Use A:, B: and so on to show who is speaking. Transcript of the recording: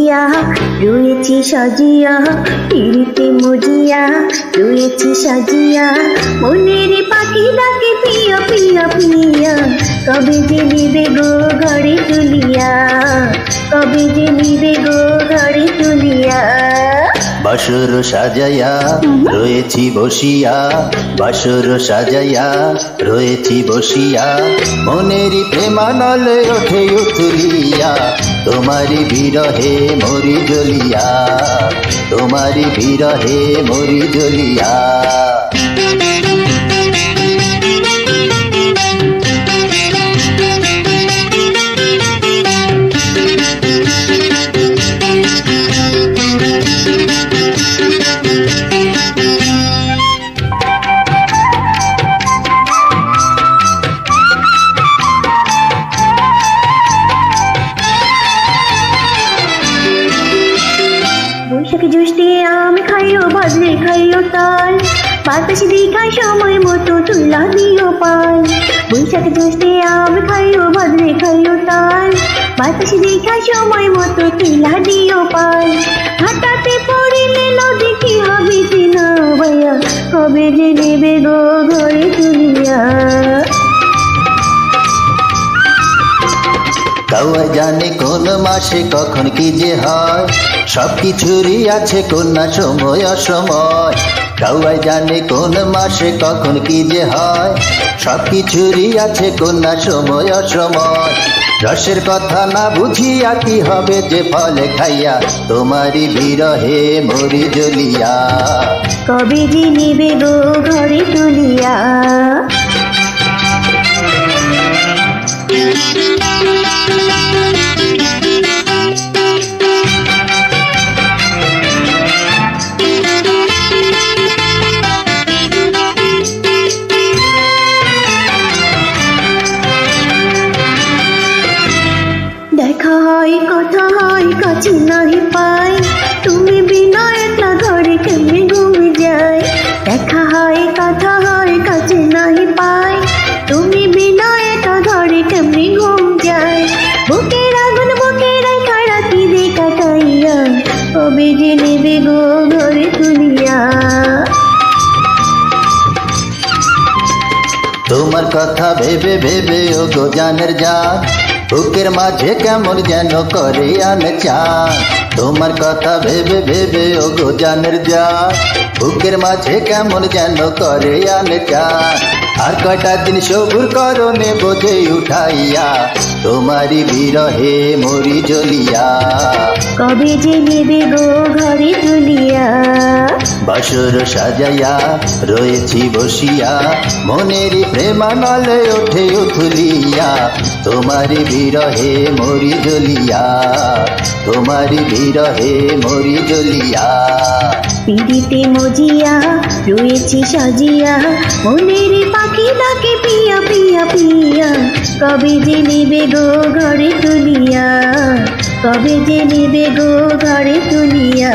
A: মজিয়া রয়েছি সাজিয়া, পিড়িতে মজিয়া রয়েছি সাজিয়া, মনের পাখি ডাকে পিয়া পিয়া পিয়া, কবে যে নিবে গো ঘরে তুলিয়া, কবে যে নিবে গো ঘরে তুলিয়া।
B: বাসর সাজাইয়া রয়েছি বসিয়া, বাসর সাজাইয়া রয়েছি বসিয়া, মনেরই প্রেমানলে ওঠে উথলিয়া, তোমারি বিরহে মরি জ্বলিয়া, তোমারি বিরহে মরি জ্বলিয়া।
A: বৈশাখী জ্যৈষ্ঠে আমি খাইও বাজলে খাইও তাল, বাতাসে দেখায় সময় মতো তুলা দিও পাল। বৈশাখী জ্যৈষ্ঠে আমি খাইও বাজলে খাইও তাল, বাতাসে দেখায় সময় মতো তুলা দিও পাল। হাঁটাতে পড়িলে নদী কি হবে চিনা ভাইয়া, কবে যে নেবে গো ঘরে তুলিয়া।
B: কাউয়া জানে কোন মাসে কখন কি যে হয়, সবকিছুরই আছে কন্যা সময় অসময়। কাউয়া জানে কোন মাসে কখন কি যে হয়, সবকিছুরই আছে কন্যা সময় অসময়। রসের কথা না বুঝিয়া কি হবে যে ফলে খাইয়া, তোমারি বিরহে মরি জ্বলিয়া,
A: কবে যে নেবে গো ঘরে তুলিয়া। দেখা হয় কথা হয় কাছে নাহি পাই, তুমি বিনা একলা ঘরে কেমনে ঘুমে যায়। দেখা হয় কথা হয় কাছে নাহি পাই, তুমি বিনা একা ঘরে কেমনে ঘুম যায়। বুকের আগুন বুকে রেখা রাখি দে কাটাইয়া, কবে যে নেবে গো ঘরে তুলিয়া।
B: তোমার কথা ভেবে ভেবে ও গো জানের জান, বুকের মাঝে কেমন যেন করে আনচান। তোমার কথা ভেবে ভেবে ও গো জানের জান, বুকের মাঝে কেমন যেন করে আনচান। আর কয়টা দিন সবুর করনে বোঝে উঠাইয়া, তোমারি বিরহে মরি জ্বলিয়া,
A: কবে যে নেবে গো ঘরে তুলিয়া।
B: বাসর সাজাইয়া রয়েছি বসিয়া, মনেরই প্রেমানলে ওঠে উথলিয়া, তোমারি বিরহে মরি জ্বলিয়া, তোমারি বিরহে মরি জ্বলিয়া।
A: পিড়িতে মজিয়া রয়েছি সাজিয়া, মনের পাখি ডাকে পিয়া পিয়া পিয়া, কবে যে নেবে গো ঘরে তুলিয়া, কবে যে নেবে গো ঘরে তুলিয়া।